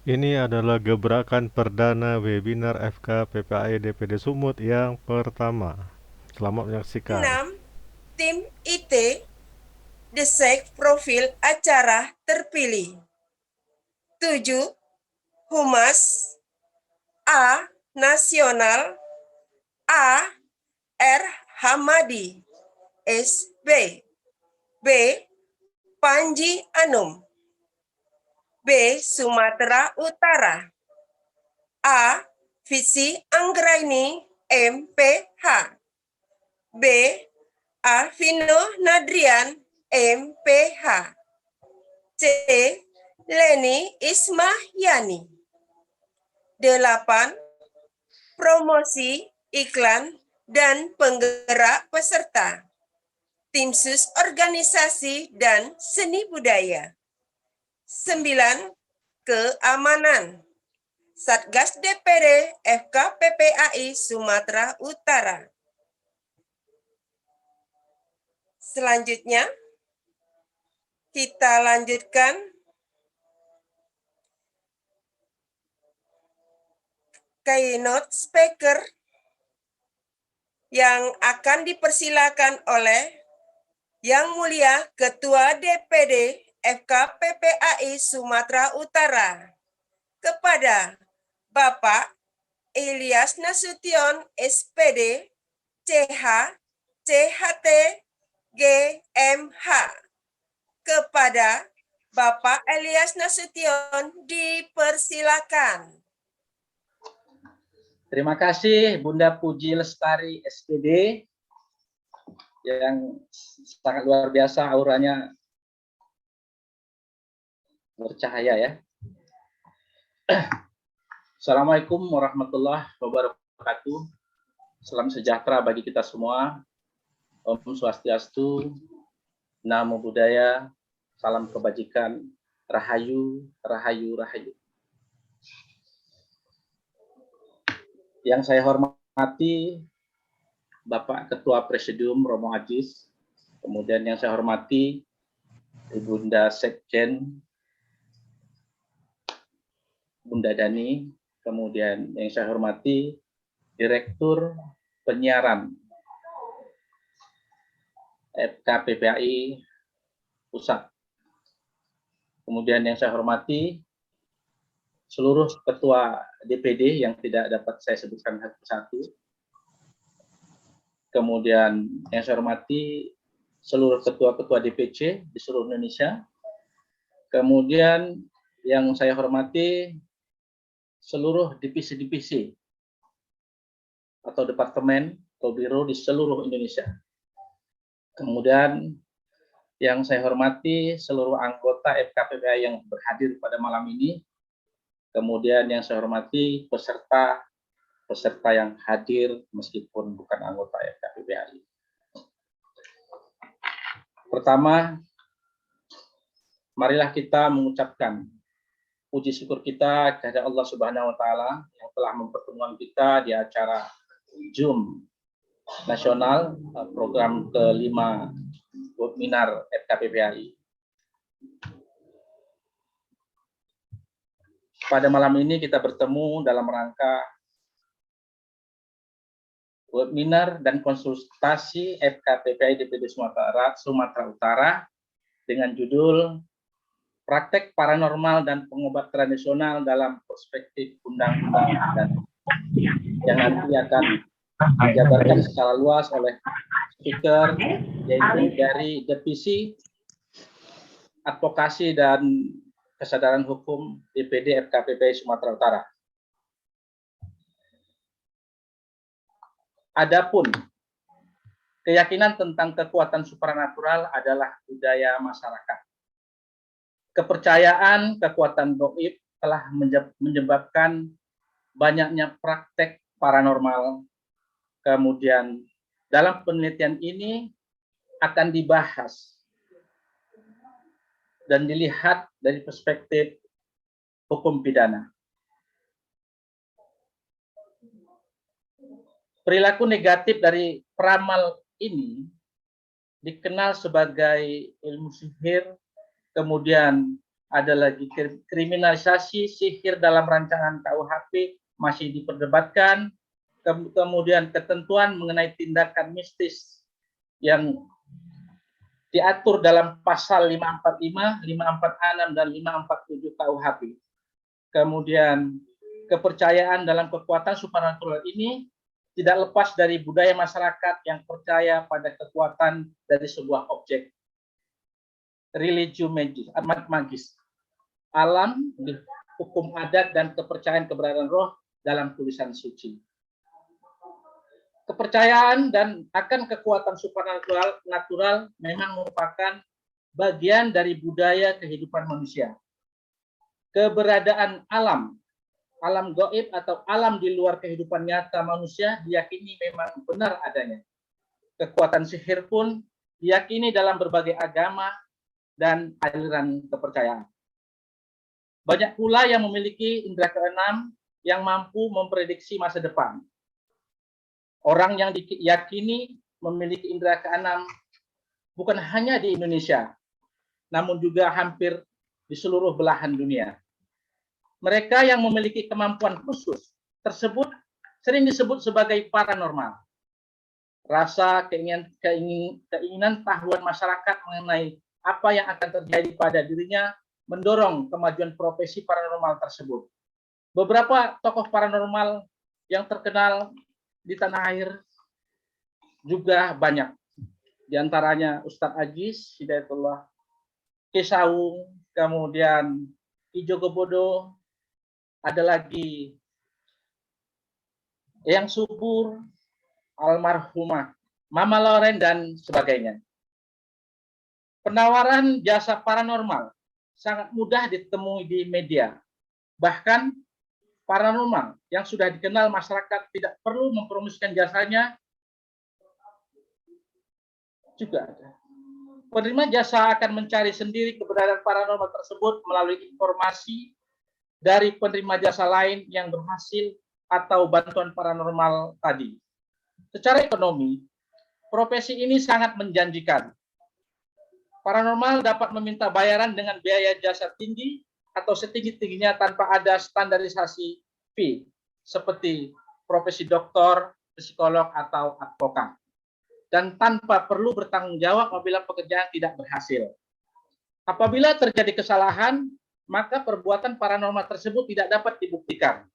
Ini adalah gebrakan perdana webinar FKPPAI DPD Sumut yang pertama. Selamat menyaksikan. 6. Tim IT Desek profil acara terpilih. 7. Humas A. Nasional A. R. Hamadi SB B. Panji Anum B. Sumatera Utara A. Visi Anggraini MPH B. Alvino Nadrian MPH C. Leni Ismahyani 8. Promosi, iklan, dan penggerak peserta. Tim sus organisasi dan seni budaya. 9. Keamanan. Satgas DPD FKPPAI Sumatera Utara. Selanjutnya, kita lanjutkan keynote speaker yang akan dipersilakan oleh Yang Mulia Ketua DPD FKPPAI Sumatera Utara kepada Bapak Ilyas Nasution SPD CH CHT GMH. Kepada Bapak Ilyas Nasution dipersilakan. Terima kasih Bunda Puji Lestari SPD yang sangat luar biasa, auranya bercahaya ya. Assalamualaikum warahmatullahi wabarakatuh. Salam sejahtera bagi kita semua. Om Swastiastu, Namo Buddhaya, salam kebajikan, Rahayu, Rahayu, Rahayu. Yang saya hormati Bapak Ketua Presidium Romo Ajis, kemudian yang saya hormati Ibunda Sekjen Bunda Dani, kemudian yang saya hormati Direktur Penyiaran FKPPAI Pusat, kemudian yang saya hormati seluruh ketua DPD yang tidak dapat saya sebutkan satu-satu, kemudian yang saya hormati seluruh ketua-ketua DPC di seluruh Indonesia, kemudian yang saya hormati seluruh divisi-divisi atau departemen atau biro di seluruh Indonesia, kemudian yang saya hormati seluruh anggota FKPPAI yang berhadir pada malam ini, kemudian yang saya hormati peserta yang hadir meskipun bukan anggota FKPPAI. Pertama, marilah kita mengucapkan puji syukur kita kepada Allah Subhanahu wa taala yang telah mempertemukan kita di acara Zoom nasional program kelima webinar FKPPAI. Pada malam ini kita bertemu dalam rangka webinar dan konsultasi FKPPAI DPD Sumatera Utara dengan judul Praktek Paranormal dan Pengobat Tradisional dalam Perspektif Undang-Undang dan yang nanti akan dijabarkan secara luas oleh speaker yaitu dari Divisi Advokasi dan Kesadaran Hukum DPD FKPPAI Sumatera Utara. Adapun keyakinan tentang kekuatan supranatural adalah budaya masyarakat. Kepercayaan kekuatan gaib telah menyebabkan banyaknya praktek paranormal. Kemudian dalam penelitian ini akan dibahas dan dilihat dari perspektif hukum pidana. Perilaku negatif dari peramal ini dikenal sebagai ilmu sihir, kemudian ada lagi kriminalisasi sihir dalam rancangan KUHP masih diperdebatkan, kemudian ketentuan mengenai tindakan mistis yang diatur dalam pasal 545, 546, dan 547 KUHP. Kemudian kepercayaan dalam kekuatan supernatural ini tidak lepas dari budaya masyarakat yang percaya pada kekuatan dari sebuah objek religio magis, alam, hukum adat, dan kepercayaan keberadaan roh dalam tulisan suci. Kepercayaan dan akan kekuatan supernatural memang merupakan bagian dari budaya kehidupan manusia. Keberadaan alam gaib atau alam di luar kehidupan nyata manusia diyakini memang benar adanya. Kekuatan sihir pun diyakini dalam berbagai agama dan aliran kepercayaan. Banyak pula yang memiliki indera keenam yang mampu memprediksi masa depan. Orang yang diyakini memiliki indera keenam bukan hanya di Indonesia, namun juga hampir di seluruh belahan dunia. Mereka yang memiliki kemampuan khusus tersebut sering disebut sebagai paranormal. Rasa keinginan tahuan masyarakat mengenai apa yang akan terjadi pada dirinya mendorong kemajuan profesi paranormal tersebut. Beberapa tokoh paranormal yang terkenal di tanah air juga banyak. Di antaranya Ustadz Ajis Hidayatullah, Kesaung, kemudian Ki Jogobodo, ada lagi Eyang Subur, almarhumah Mama Loren, dan sebagainya. Penawaran jasa paranormal sangat mudah ditemui di media. Bahkan paranormal yang sudah dikenal masyarakat tidak perlu mempromosikan jasanya juga ada. Penerima jasa akan mencari sendiri keberadaan paranormal tersebut melalui informasi dari penerima jasa lain yang berhasil atau bantuan paranormal tadi. Secara ekonomi, profesi ini sangat menjanjikan. Paranormal dapat meminta bayaran dengan biaya jasa tinggi atau setinggi-tingginya tanpa ada standarisasi fee, seperti profesi dokter, psikolog, atau advokat. Dan tanpa perlu bertanggung jawab apabila pekerjaan tidak berhasil. Apabila terjadi kesalahan, maka perbuatan paranormal tersebut tidak dapat dibuktikan.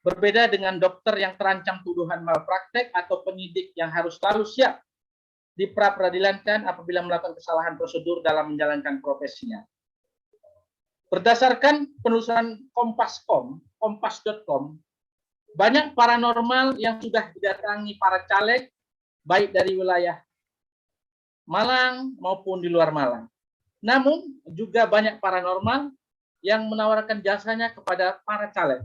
Berbeda dengan dokter yang terancam tuduhan malpraktek atau penyidik yang harus selalu siap diperadilankan apabila melakukan kesalahan prosedur dalam menjalankan profesinya. Berdasarkan penelusuran kompas.com, banyak paranormal yang sudah didatangi para caleg, baik dari wilayah Malang maupun di luar Malang. Namun, juga banyak paranormal yang menawarkan jasanya kepada para caleg.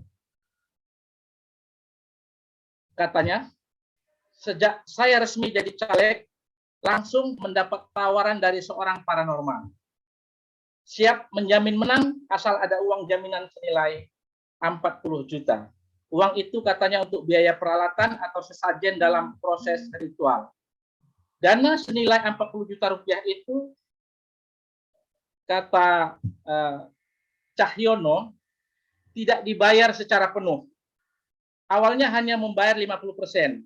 Katanya, sejak saya resmi jadi caleg, langsung mendapat tawaran dari seorang paranormal. Siap menjamin menang asal ada uang jaminan senilai 40 juta. Uang itu katanya untuk biaya peralatan atau sesajen dalam proses ritual. Dana senilai 40 juta rupiah itu, kata Cahyono, tidak dibayar secara penuh. Awalnya hanya membayar 50%.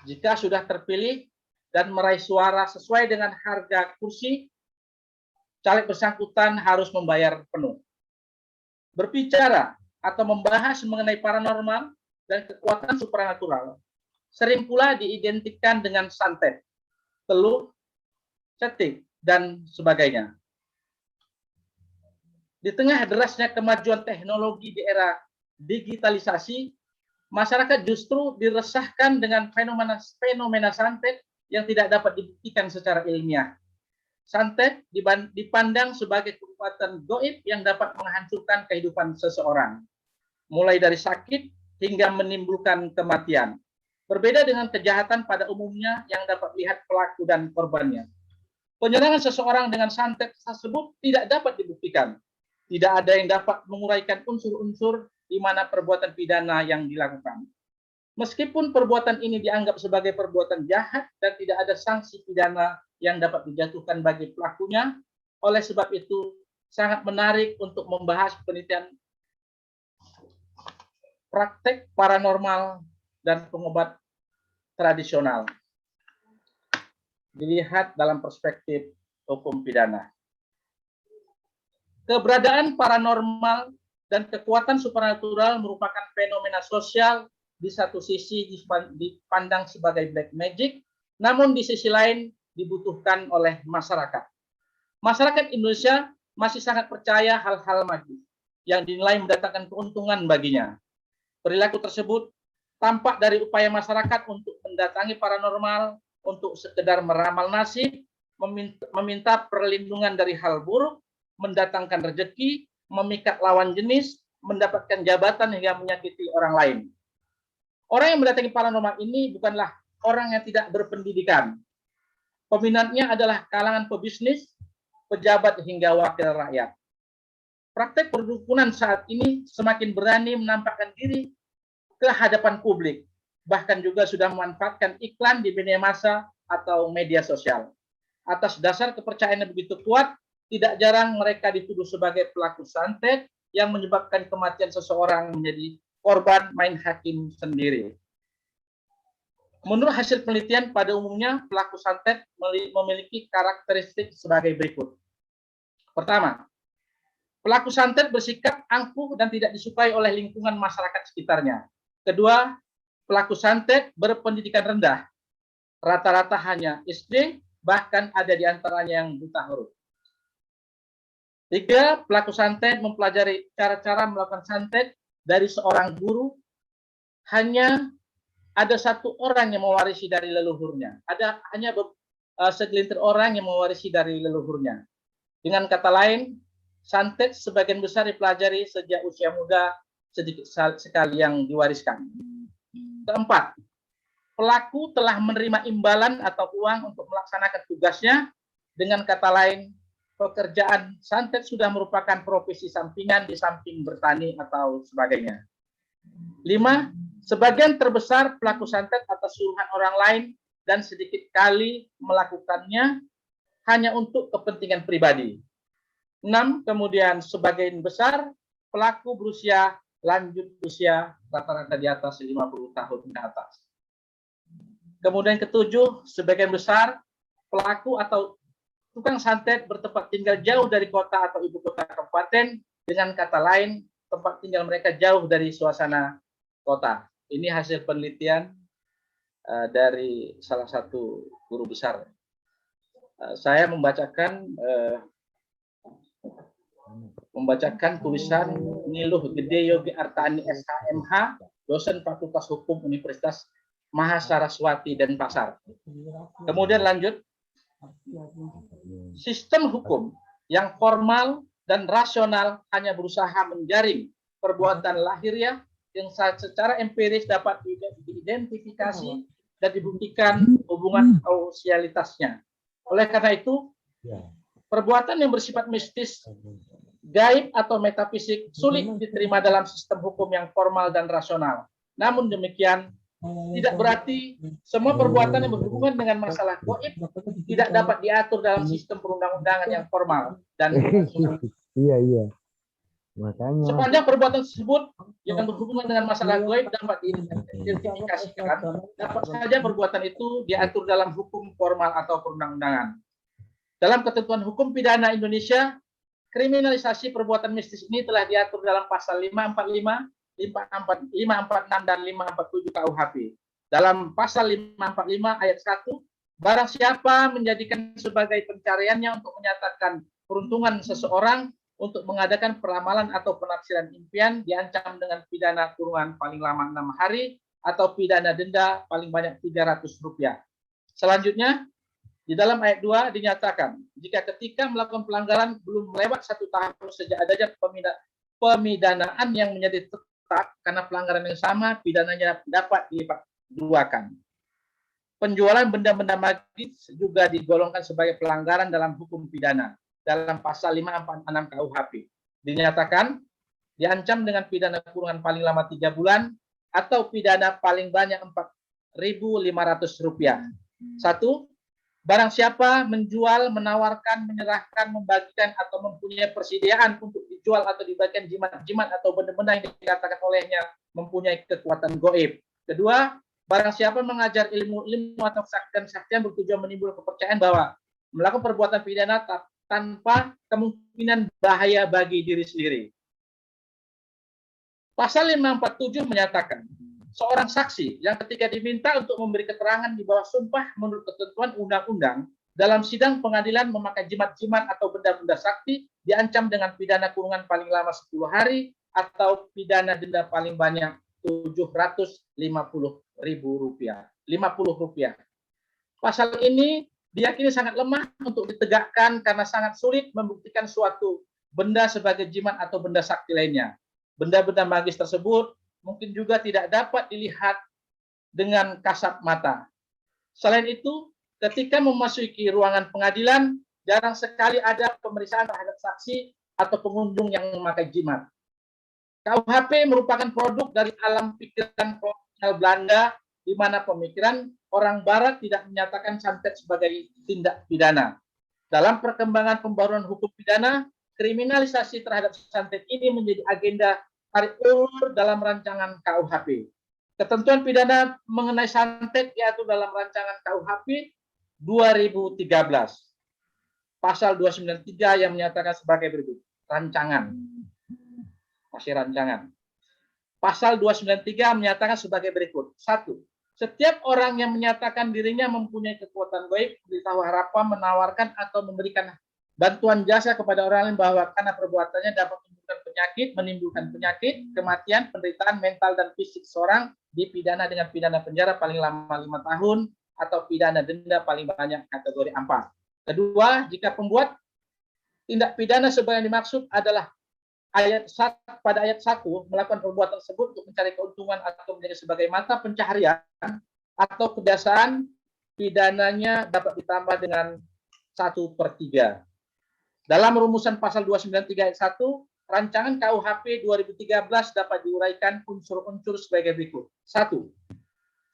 Jika sudah terpilih dan meraih suara sesuai dengan harga kursi, caleg bersangkutan harus membayar penuh. Berbicara atau membahas mengenai paranormal dan kekuatan supernatural sering pula diidentikan dengan santet, teluh, cetik, dan sebagainya. Di tengah derasnya kemajuan teknologi di era digitalisasi, masyarakat justru diresahkan dengan fenomena santet yang tidak dapat dibuktikan secara ilmiah. Santet dipandang sebagai kekuatan gaib yang dapat menghancurkan kehidupan seseorang, mulai dari sakit hingga menimbulkan kematian. Berbeda dengan kejahatan pada umumnya yang dapat lihat pelaku dan korbannya. Penyerangan seseorang dengan santet tersebut tidak dapat dibuktikan. Tidak ada yang dapat menguraikan unsur-unsur di mana perbuatan pidana yang dilakukan. Meskipun perbuatan ini dianggap sebagai perbuatan jahat dan tidak ada sanksi pidana yang dapat dijatuhkan bagi pelakunya, oleh sebab itu sangat menarik untuk membahas penelitian praktek paranormal dan pengobat tradisional. Dilihat dalam perspektif hukum pidana. Keberadaan paranormal dan kekuatan supernatural merupakan fenomena sosial di satu sisi dipandang sebagai black magic, namun di sisi lain dibutuhkan oleh masyarakat. Masyarakat Indonesia masih sangat percaya hal-hal magis yang dinilai mendatangkan keuntungan baginya. Perilaku tersebut tampak dari upaya masyarakat untuk mendatangi paranormal, untuk sekedar meramal nasib, meminta perlindungan dari hal buruk, mendatangkan rezeki, memikat lawan jenis, mendapatkan jabatan hingga menyakiti orang lain. Orang yang mendatangi paranormal ini bukanlah orang yang tidak berpendidikan. Peminatnya adalah kalangan pebisnis, pejabat hingga wakil rakyat. Praktek perdukunan saat ini semakin berani menampakkan diri ke hadapan publik, bahkan juga sudah memanfaatkan iklan di media massa atau media sosial. Atas dasar kepercayaan yang begitu kuat, tidak jarang mereka dituduh sebagai pelaku santet yang menyebabkan kematian seseorang menjadi korban main hakim sendiri. Menurut hasil penelitian, pada umumnya pelaku santet memiliki karakteristik sebagai berikut. Pertama, pelaku santet bersikap angkuh dan tidak disukai oleh lingkungan masyarakat sekitarnya. Kedua, pelaku santet berpendidikan rendah. Rata-rata hanya SD, bahkan ada di antaranya yang buta huruf. Tiga, pelaku santet mempelajari cara-cara melakukan santet dari seorang guru. Hanya ada satu orang yang mewarisi dari leluhurnya. Hanya segelintir orang yang mewarisi dari leluhurnya. Dengan kata lain, santet sebagian besar dipelajari sejak usia muda, sedikit sekali yang diwariskan. Keempat, pelaku telah menerima imbalan atau uang untuk melaksanakan tugasnya. Dengan kata lain, pekerjaan santet sudah merupakan profesi sampingan di samping bertani atau sebagainya. 5. Sebagian terbesar pelaku santet atas suruhan orang lain dan sedikit kali melakukannya hanya untuk kepentingan pribadi. 6. Kemudian sebagian besar pelaku berusia lanjut usia rata-rata di atas 50 tahun ke atas. Kemudian ketujuh, sebagian besar pelaku atau tukang santet bertempat tinggal jauh dari kota atau ibu kota kabupaten. Dengan kata lain, tempat tinggal mereka jauh dari suasana kota. Ini hasil penelitian dari salah satu guru besar. Saya membacakan tulisan Niluh Gede Yogi Artani SHMH, dosen Fakultas Hukum Universitas Mahasaraswati Denpasar. Kemudian lanjut, sistem hukum yang formal dan rasional hanya berusaha menjaring perbuatan lahiriah yang secara empiris dapat diidentifikasi dan dibuktikan hubungan kausalitasnya. Oleh karena itu, perbuatan yang bersifat mistis, gaib atau metafisik sulit diterima dalam sistem hukum yang formal dan rasional. Namun demikian, tidak berarti semua perbuatan yang berhubungan dengan masalah gaib tidak dapat diatur dalam sistem perundang-undangan yang formal dan Iya. Makanya. Sepanjang perbuatan tersebut yang berhubungan dengan masalah gaib dapat diidentifikasikan, dapat saja perbuatan itu diatur dalam hukum formal atau perundang-undangan. Dalam ketentuan hukum pidana Indonesia, kriminalisasi perbuatan mistis ini telah diatur dalam pasal 545, 546 dan 547 KUHP. Dalam pasal 545 ayat 1, barang siapa menjadikan sebagai pencariannya untuk menyatakan peruntungan seseorang untuk mengadakan peramalan atau penafsiran impian diancam dengan pidana kurungan paling lama 6 hari atau pidana denda paling banyak Rp300. Selanjutnya, di dalam ayat 2 dinyatakan, jika ketika melakukan pelanggaran belum melewat 1 tahun sejak adanya pemidanaan yang menjadi tetap karena pelanggaran yang sama, pidananya dapat dilipat duakan. Penjualan benda-benda magis juga digolongkan sebagai pelanggaran dalam hukum pidana. Dalam pasal 546 KUHP dinyatakan diancam dengan pidana kurungan paling lama 3 bulan atau pidana paling banyak Rp4.500. 1. Barang siapa menjual, menawarkan, menyerahkan, membagikan, atau mempunyai persediaan untuk dijual atau dibagikan jimat-jimat atau benda-benda yang dikatakan olehnya mempunyai kekuatan goib. Kedua, barang siapa mengajar ilmu-ilmu atau kesaktian-kesaktian bertujuan menimbulkan kepercayaan bahwa melakukan perbuatan pidana tanpa kemungkinan bahaya bagi diri sendiri. Pasal 547 menyatakan, seorang saksi yang ketika diminta untuk memberi keterangan di bawah sumpah menurut ketentuan undang-undang dalam sidang pengadilan memakai jimat-jimat atau benda-benda sakti diancam dengan pidana kurungan paling lama 10 hari atau pidana denda paling banyak Rp750.000. Rp50. Pasal ini diyakini sangat lemah untuk ditegakkan karena sangat sulit membuktikan suatu benda sebagai jimat atau benda sakti lainnya. Benda-benda magis tersebut mungkin juga tidak dapat dilihat dengan kasat mata. Selain itu, ketika memasuki ruangan pengadilan, jarang sekali ada pemeriksaan terhadap saksi atau pengunjung yang memakai jimat. KUHP merupakan produk dari alam pikiran kolonial Belanda, di mana pemikiran orang Barat tidak menyatakan santet sebagai tindak pidana. Dalam perkembangan pembaruan hukum pidana, kriminalisasi terhadap santet ini menjadi agenda tarik ulur dalam rancangan KUHP. Ketentuan pidana mengenai santet yaitu dalam rancangan KUHP 2013. Pasal 293 yang menyatakan sebagai berikut. Rancangan. Masih rancangan. Pasal 293 menyatakan sebagai berikut. 1. Setiap orang yang menyatakan dirinya mempunyai kekuatan gaib, memberitahu harapan, menawarkan atau memberikan bantuan jasa kepada orang lain bahwa karena perbuatannya dapat menimbulkan penyakit, kematian, penderitaan mental dan fisik seorang, dipidana dengan pidana penjara paling lama 5 tahun atau pidana denda paling banyak kategori 4. Kedua, jika pembuat tindak pidana sebagai yang dimaksud adalah pada ayat 1 melakukan perbuatan tersebut untuk mencari keuntungan atau menjadi sebagai mata pencaharian atau kebiasaan, pidananya dapat ditambah dengan 1/3. Dalam rumusan pasal 293 ayat 1, rancangan KUHP 2013 dapat diuraikan unsur-unsur sebagai berikut. 1.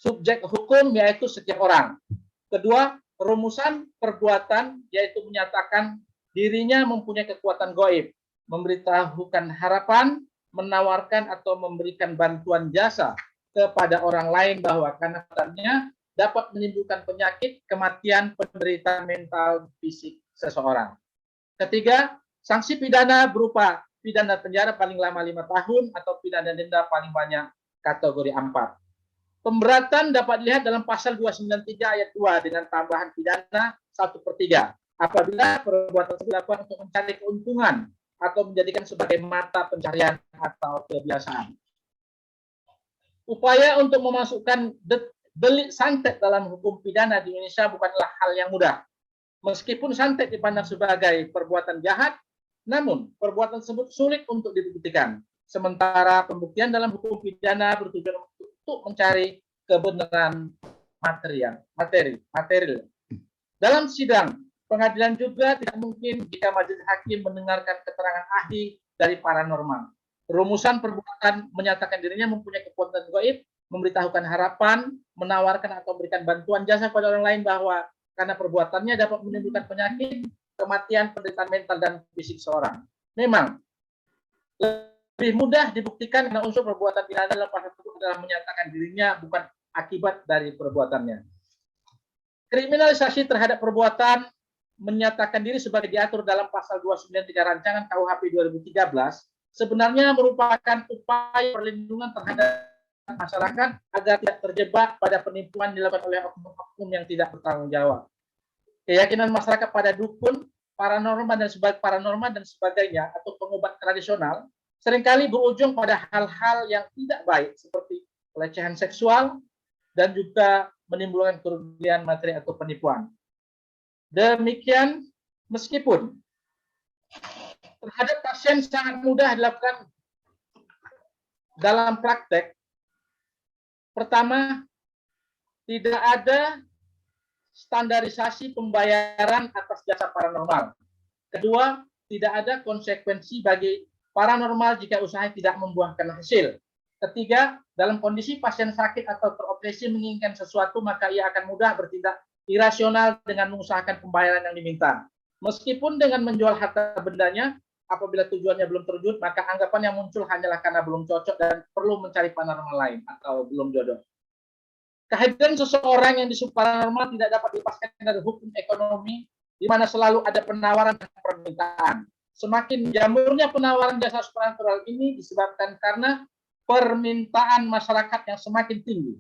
Subjek hukum yaitu setiap orang. Kedua, rumusan perbuatan yaitu menyatakan dirinya mempunyai kekuatan gaib, memberitahukan harapan, menawarkan atau memberikan bantuan jasa kepada orang lain bahwa karena keadaannya dapat menimbulkan penyakit, kematian, penderitaan mental, fisik seseorang. Ketiga, sanksi pidana berupa pidana penjara paling lama 5 tahun atau pidana denda paling banyak kategori 4. Pemberatan dapat dilihat dalam pasal 293 ayat 2 dengan tambahan pidana 1/3 apabila perbuatan tersebut dilakukan untuk mencari keuntungan atau menjadikan sebagai mata pencarian atau kebiasaan. Upaya untuk memasukkan delik santet dalam hukum pidana di Indonesia bukanlah hal yang mudah. Meskipun santet dipandang sebagai perbuatan jahat, namun perbuatan tersebut sulit untuk dibuktikan. Sementara pembuktian dalam hukum pidana bertujuan untuk mencari kebenaran materi. Dalam sidang pengadilan juga tidak mungkin jika majelis hakim mendengarkan keterangan ahli dari paranormal. Rumusan perbuatan menyatakan dirinya mempunyai kekuatan gaib, memberitahukan harapan, menawarkan atau memberikan bantuan jasa pada orang lain bahwa karena perbuatannya dapat menimbulkan penyakit, kematian, penderitaan mental dan fisik seorang. Memang lebih mudah dibuktikan karena unsur perbuatan pidana dalam pasal tersebut adalah menyatakan dirinya bukan akibat dari perbuatannya. Kriminalisasi terhadap perbuatan menyatakan diri sebagai diatur dalam pasal 293 rancangan KUHP 2013 sebenarnya merupakan upaya perlindungan terhadap masyarakat agar tidak terjebak pada penipuan dilakukan oleh oknum-oknum yang tidak bertanggung jawab. Keyakinan masyarakat pada dukun, paranormal dan sebagainya atau pengobat tradisional seringkali berujung pada hal-hal yang tidak baik seperti pelecehan seksual dan juga menimbulkan kerugian materi atau penipuan. Demikian, meskipun terhadap pasien sangat mudah dilakukan dalam praktek, pertama, tidak ada standarisasi pembayaran atas jasa paranormal. Kedua, tidak ada konsekuensi bagi paranormal jika usahanya tidak membuahkan hasil. Ketiga, dalam kondisi pasien sakit atau teroperasi menginginkan sesuatu, maka ia akan mudah bertindak irasional dengan mengusahakan pembayaran yang diminta. Meskipun dengan menjual harta bendanya, apabila tujuannya belum terwujud, maka anggapan yang muncul hanyalah karena belum cocok dan perlu mencari paranormal lain atau belum jodoh. Kehadiran seseorang yang disebut paranormal tidak dapat dilepaskan dari hukum ekonomi, di mana selalu ada penawaran dan permintaan. Semakin jamurnya penawaran jasa supranatural ini disebabkan karena permintaan masyarakat yang semakin tinggi.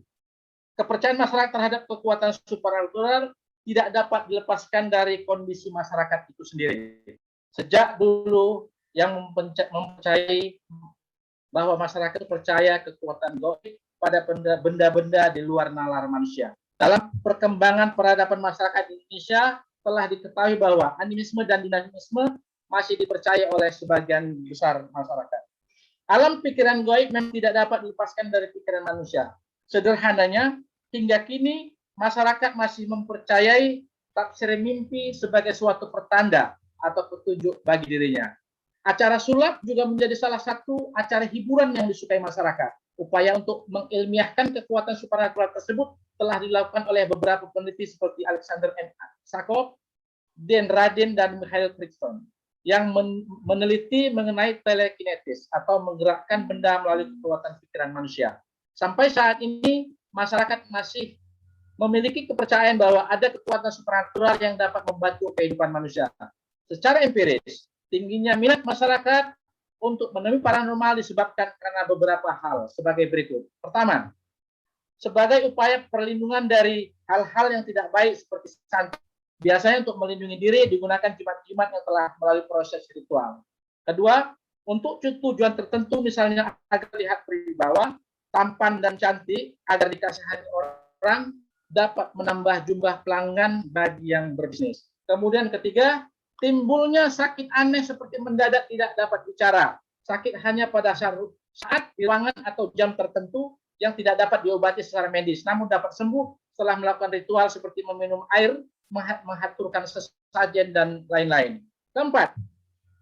Kepercayaan masyarakat terhadap kekuatan supranatural tidak dapat dilepaskan dari kondisi masyarakat itu sendiri. Sejak dulu yang mempercayai bahwa masyarakat percaya kekuatan gaib pada benda-benda di luar nalar manusia. Dalam perkembangan peradaban masyarakat Indonesia telah diketahui bahwa animisme dan dinamisme masih dipercaya oleh sebagian besar masyarakat. Alam pikiran gaib memang tidak dapat dilepaskan dari pikiran manusia. Sederhananya, hingga kini masyarakat masih mempercayai tafsir mimpi sebagai suatu pertanda atau petunjuk bagi dirinya. Acara sulap juga menjadi salah satu acara hiburan yang disukai masyarakat. Upaya untuk mengilmiahkan kekuatan supernatural tersebut telah dilakukan oleh beberapa peneliti seperti Alexander M. Sakov, Dan Radin, dan Michael Crichton yang meneliti mengenai telekinetis atau menggerakkan benda melalui kekuatan pikiran manusia. Sampai saat ini, masyarakat masih memiliki kepercayaan bahwa ada kekuatan supernatural yang dapat membantu kehidupan manusia. Secara empiris, tingginya minat masyarakat untuk menemui paranormal disebabkan karena beberapa hal sebagai berikut. Pertama, sebagai upaya perlindungan dari hal-hal yang tidak baik seperti santet. Biasanya untuk melindungi diri digunakan jimat-jimat yang telah melalui proses ritual. Kedua, untuk tujuan tertentu misalnya agar terlihat berwibawa, tampan dan cantik, agar dikasihani orang, dapat menambah jumlah pelanggan bagi yang berbisnis. Kemudian ketiga, timbulnya sakit aneh seperti mendadak tidak dapat bicara. Sakit hanya pada saat di ruangan atau jam tertentu yang tidak dapat diobati secara medis, namun dapat sembuh setelah melakukan ritual seperti meminum air, mengaturkan sesajen, dan lain-lain. Keempat,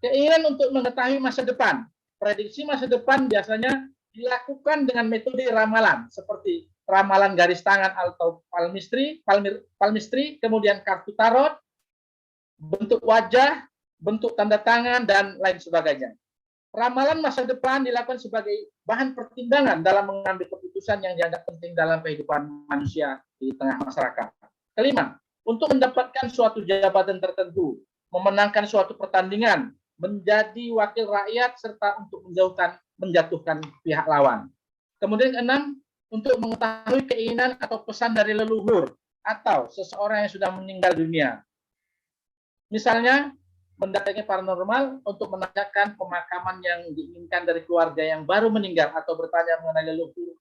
keinginan untuk mengetahui masa depan. Prediksi masa depan biasanya dilakukan dengan metode ramalan, seperti ramalan garis tangan atau palmistry, kemudian kartu tarot, bentuk wajah, bentuk tanda tangan, dan lain sebagainya. Ramalan masa depan dilakukan sebagai bahan pertimbangan dalam mengambil keputusan yang dianggap penting dalam kehidupan manusia di tengah masyarakat. Kelima, untuk mendapatkan suatu jabatan tertentu, memenangkan suatu pertandingan, menjadi wakil rakyat, serta untuk menjatuhkan pihak lawan. Kemudian keenam, untuk mengetahui keinginan atau pesan dari leluhur atau seseorang yang sudah meninggal dunia. Misalnya, mendatangi paranormal untuk menanyakan pemakaman yang diinginkan dari keluarga yang baru meninggal atau bertanya mengenai leluhur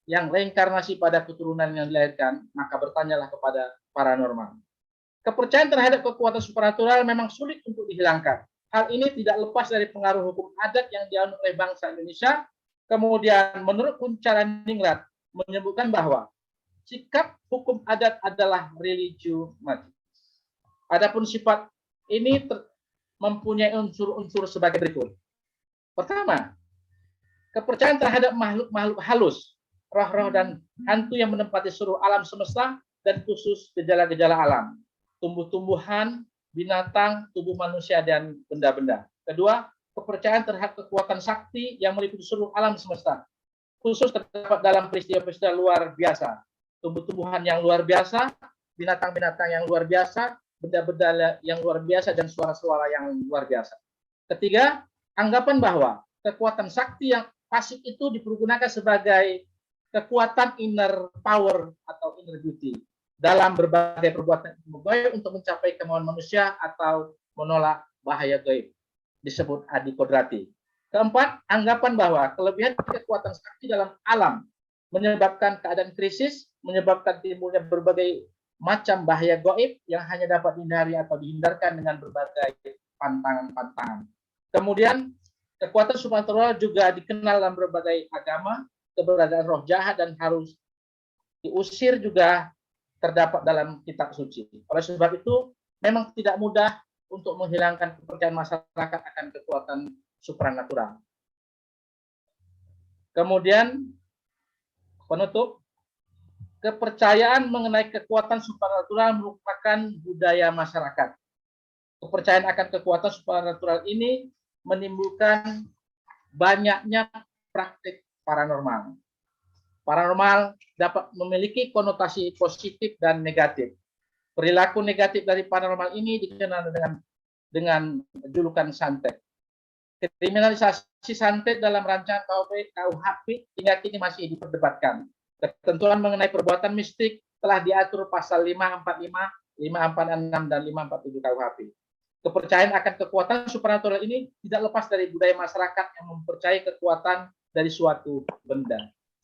yang reinkarnasi pada keturunan yang dilahirkan, maka bertanyalah kepada paranormal. Kepercayaan terhadap kekuatan supernatural memang sulit untuk dihilangkan. Hal ini tidak lepas dari pengaruh hukum adat yang dianut oleh bangsa Indonesia. Kemudian menurut Kunchara Ningrat menyebutkan bahwa sikap hukum adat adalah religio magis. Adapun sifat ini mempunyai unsur-unsur sebagai berikut. Pertama, kepercayaan terhadap makhluk-makhluk halus, roh-roh dan hantu yang menempati seluruh alam semesta dan khusus gejala-gejala alam, tumbuh-tumbuhan, binatang, tubuh manusia, dan benda-benda. Kedua, kepercayaan terhadap kekuatan sakti yang meliputi seluruh alam semesta, khusus terdapat dalam peristiwa-peristiwa luar biasa, tumbuh-tumbuhan yang luar biasa, binatang-binatang yang luar biasa, benda-benda yang luar biasa, dan suara-suara yang luar biasa. Ketiga, anggapan bahwa kekuatan sakti yang pasif itu dipergunakan sebagai kekuatan inner power atau inner beauty dalam berbagai perbuatan gaib untuk mencapai kemauan manusia atau menolak bahaya gaib, disebut adi kodrati. Keempat, anggapan bahwa kelebihan kekuatan sakti dalam alam menyebabkan keadaan krisis, menyebabkan timbulnya berbagai macam bahaya gaib yang hanya dapat dihindari atau dihindarkan dengan berbagai pantangan-pantangan. Kemudian, kekuatan supernatural juga dikenal dalam berbagai agama, keberadaan roh jahat dan harus diusir juga terdapat dalam kitab suci. Oleh sebab itu, memang tidak mudah untuk menghilangkan kepercayaan masyarakat akan kekuatan supranatural. Kemudian, penutup, kepercayaan mengenai kekuatan supranatural merupakan budaya masyarakat. Kepercayaan akan kekuatan supranatural ini menimbulkan banyaknya praktik paranormal. Paranormal dapat memiliki konotasi positif dan negatif. Perilaku negatif dari paranormal ini dikenal dengan julukan santet. Kriminalisasi santet dalam rancangan KUHP hingga kini masih diperdebatkan. Ketentuan mengenai perbuatan mistik telah diatur pasal 545, 546, dan 547 KUHP. Kepercayaan akan kekuatan supranatural ini tidak lepas dari budaya masyarakat yang mempercayai kekuatan dari suatu benda.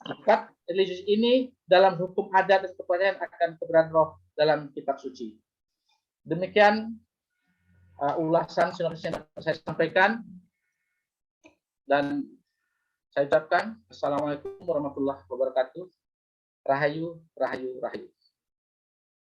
Sikap religius ini dalam hukum adat dan kepercayaan akan keberadaan roh dalam kitab suci. Demikian ulasan sinopsis yang saya sampaikan, dan saya ucapkan Assalamualaikum warahmatullahi wabarakatuh. Rahayu, rahayu, rahayu.